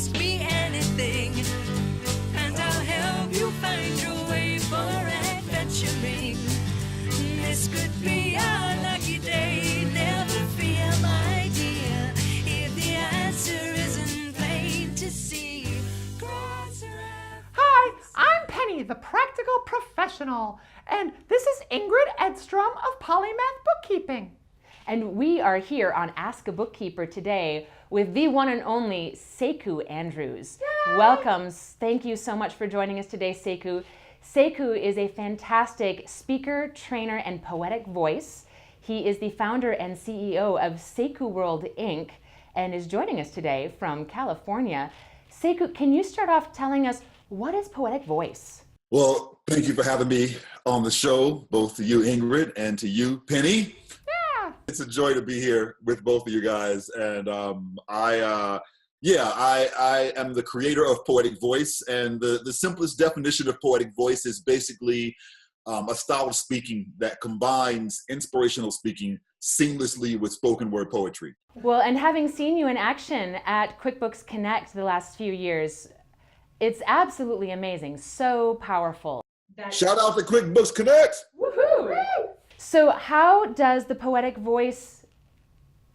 ask me anything, and I'll help you find your way for adventuring. This could be our lucky day, never fear, my dear, if the answer isn't plain to see. Hi, I'm Penny, the practical professional, and this is Ingrid Edstrom of Polymath Bookkeeping. And we are here on Ask a Bookkeeper today with the one and only Sekou Andrews. Yay! Welcome. Thank you so much for joining us today, Sekou. Sekou is a fantastic speaker, trainer, and poetic voice. He is the founder and CEO of Sekou World, Inc., and is joining us today from California. Sekou, can you start off telling us, what is Poetic Voice? Well, thank you for having me on the show, both to you, Ingrid, and to you, Penny. Yeah. It's a joy to be here with both of you guys. And I am the creator of Poetic Voice. And the simplest definition of Poetic Voice is basically a style of speaking that combines inspirational speaking seamlessly with spoken word poetry. Well, and having seen you in action at QuickBooks Connect the last few years, it's absolutely amazing, so powerful. Shout out to QuickBooks Connect! Woohoo! So how does the Poetic Voice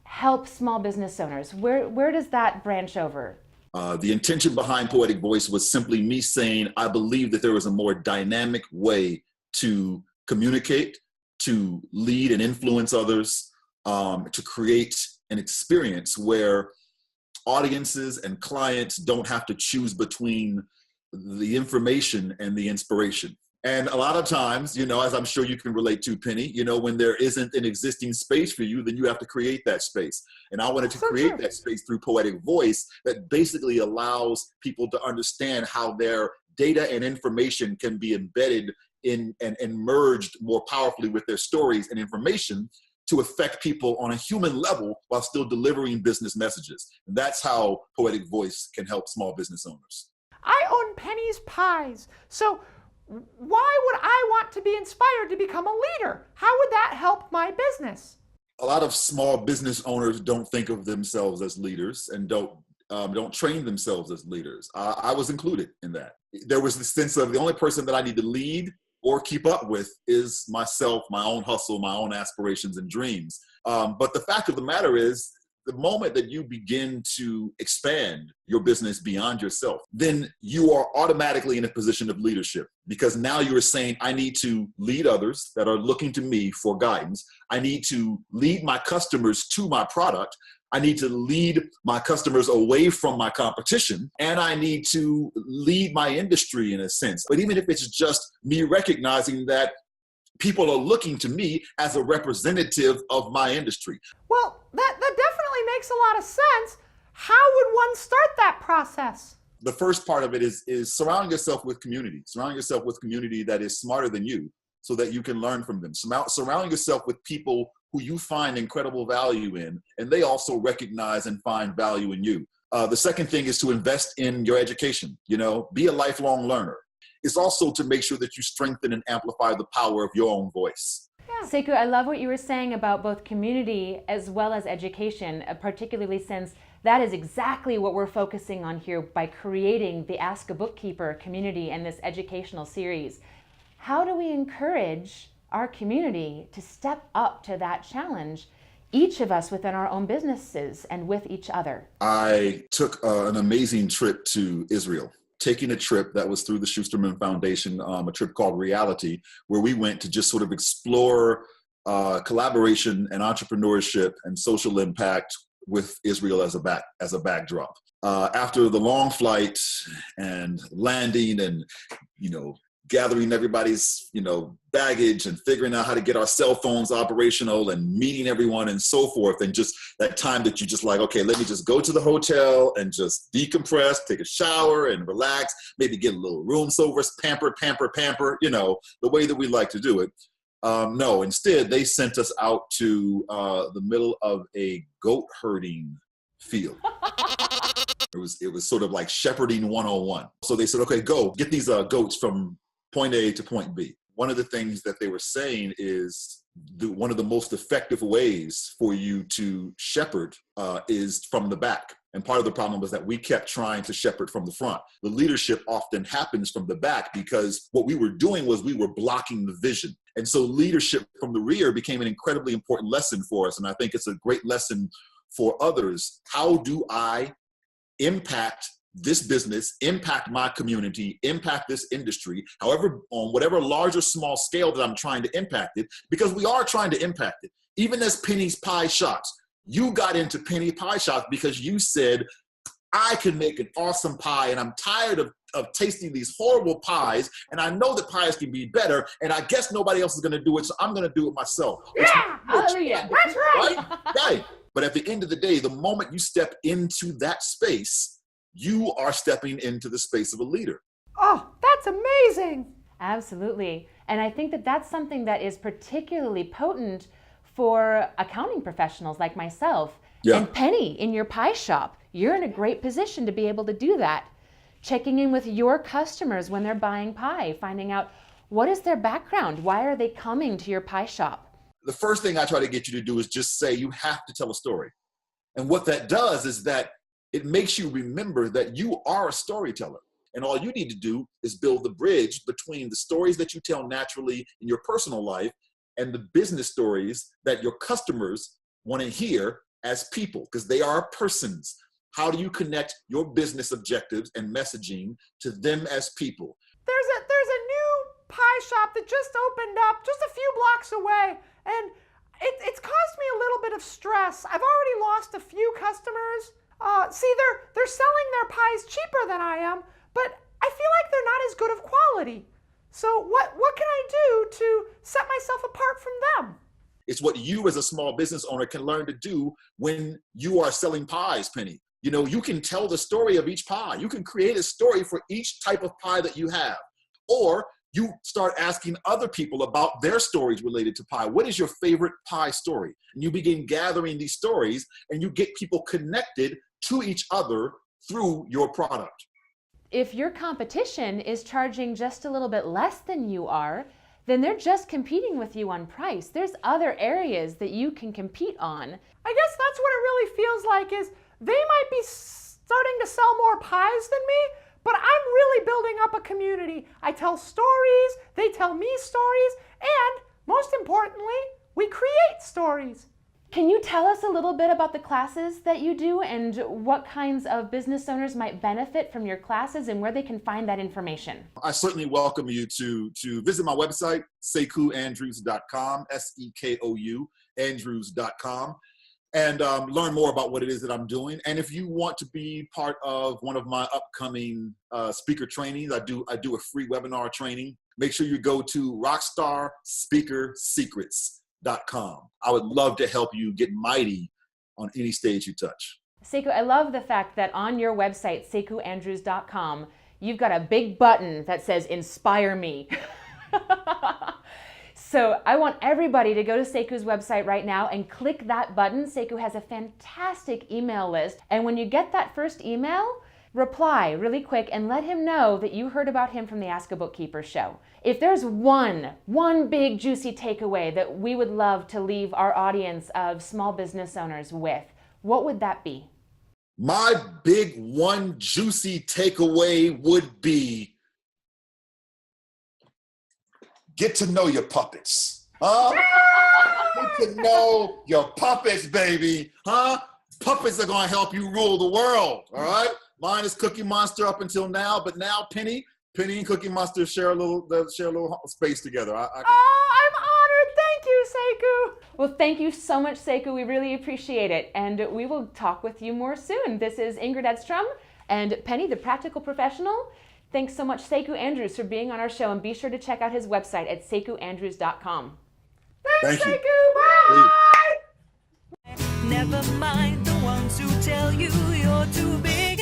help small business owners? Where does that branch over? The intention behind Poetic Voice was simply me saying, I believe that there was a more dynamic way to communicate, to lead and influence others, to create an experience where audiences and clients don't have to choose between the information and the inspiration. And a lot of times, as I'm sure you can relate to, Penny, when there isn't an existing space for you, then you have to create that space. And I wanted to create that space through Poetic Voice that basically allows people to understand how their data and information can be embedded in and merged more powerfully with their stories and information to affect people on a human level while still delivering business messages. And that's how Poetic Voice can help small business owners. I own Penny's Pies, so why would I want to be inspired to become a leader? How would that help my business? A lot of small business owners don't think of themselves as leaders and don't train themselves as leaders. I was included in that. There was the sense of the only person that I need to lead or keep up with is myself, my own hustle, my own aspirations and dreams. But the fact of the matter is, the moment that you begin to expand your business beyond yourself, then you are automatically in a position of leadership, because now you're saying, I need to lead others that are looking to me for guidance. I need to lead my customers to my product. I need to lead my customers away from my competition, and I need to lead my industry in a sense. But even if it's just me recognizing that people are looking to me as a representative of my industry. Well, that definitely makes a lot of sense. How would one start that process? The first part of it is surrounding yourself with community. Surrounding yourself with community that is smarter than you so that you can learn from them. Surrounding yourself with people who you find incredible value in, and they also recognize and find value in you. The second thing is to invest in your education. Be a lifelong learner. It's also to make sure that you strengthen and amplify the power of your own voice. Yeah. Sekou, I love what you were saying about both community as well as education, particularly since that is exactly what we're focusing on here by creating the Ask a Bookkeeper community and this educational series. How do we encourage our community to step up to that challenge, each of us within our own businesses and with each other? I took an amazing trip to Israel, taking a trip that was through the Schusterman Foundation, a trip called Reality, where we went to just sort of explore collaboration and entrepreneurship and social impact with Israel as a backdrop. After the long flight and landing and, gathering everybody's, baggage and figuring out how to get our cell phones operational and meeting everyone and so forth. And just that time that you just like, okay, let me just go to the hotel and just decompress, take a shower and relax, maybe get a little room service, pamper, the way that we like to do it. No, instead they sent us out to the middle of a goat herding field. It was sort of like shepherding 101. So they said, okay, go get these goats from point A to point B. One of the things that they were saying is one of the most effective ways for you to shepherd is from the back. And part of the problem was that we kept trying to shepherd from the front. The leadership often happens from the back because what we were doing was we were blocking the vision. And so leadership from the rear became an incredibly important lesson for us. And I think it's a great lesson for others. How do I impact this business, impact my community, impact this industry, however, on whatever large or small scale that I'm trying to impact it, because we are trying to impact it. Even as Penny's Pie Shops, you got into Penny Pie Shops because you said, I can make an awesome pie and I'm tired of tasting these horrible pies, and I know that pies can be better, and I guess nobody else is gonna do it, so I'm gonna do it myself. Yeah, hallelujah. That's right. Right. But at the end of the day, the moment you step into that space, you are stepping into the space of a leader. Oh, that's amazing. Absolutely. And I think that that's something that is particularly potent for accounting professionals like myself. Yeah. And Penny, in your pie shop, you're in a great position to be able to do that. Checking in with your customers when they're buying pie, finding out what is their background, why are they coming to your pie shop? The first thing I try to get you to do is just say you have to tell a story. And what that does is that it makes you remember that you are a storyteller. And all you need to do is build the bridge between the stories that you tell naturally in your personal life and the business stories that your customers want to hear as people, because they are persons. How do you connect your business objectives and messaging to them as people? There's a new pie shop that just opened up just a few blocks away, and it's caused me a little bit of stress. I've already lost a few customers. See, they're selling their pies cheaper than I am, but I feel like they're not as good of quality. So what can I do to set myself apart from them? It's what you as a small business owner can learn to do when you are selling pies, Penny. You know, you can tell the story of each pie. You can create a story for each type of pie that you have. Or you start asking other people about their stories related to pie. What is your favorite pie story? And you begin gathering these stories and you get people connected to each other through your product. If your competition is charging just a little bit less than you are, then they're just competing with you on price. There's other areas that you can compete on. I guess that's what it really feels like, is they might be starting to sell more pies than me, but I'm really building up a community. I tell stories, they tell me stories, and most importantly, we create stories. Can you tell us a little bit about the classes that you do and what kinds of business owners might benefit from your classes and where they can find that information? I certainly welcome you to visit my website, SekouAndrews.com, SEKOU, Andrews.com, and learn more about what it is that I'm doing. And if you want to be part of one of my upcoming speaker trainings, I do a free webinar training. Make sure you go to RockstarSpeakerSecrets.com. I would love to help you get mighty on any stage you touch. Sekou, I love the fact that on your website, SekouAndrews.com, you've got a big button that says Inspire Me. So I want everybody to go to Sekou's website right now and click that button. Sekou has a fantastic email list. And when you get that first email, reply really quick and let him know that you heard about him from the Ask a Bookkeeper show. If there's one big juicy takeaway that we would love to leave our audience of small business owners with, what would that be? My big one juicy takeaway would be get to know your puppets. Huh? Get to know your puppets, baby. Huh? Puppets are going to help you rule the world. All right? Mine is Cookie Monster up until now, but now Penny and Cookie Monster share a little space together. I'm honored. Thank you, Sekou. Well, thank you so much, Sekou. We really appreciate it. And we will talk with you more soon. This is Ingrid Edstrom and Penny, the Practical Professional. Thanks so much, Sekou Andrews, for being on our show. And be sure to check out his website at SekouAndrews.com. Thanks, Thank you. Sekou. Bye. Never mind the ones who tell you you're too big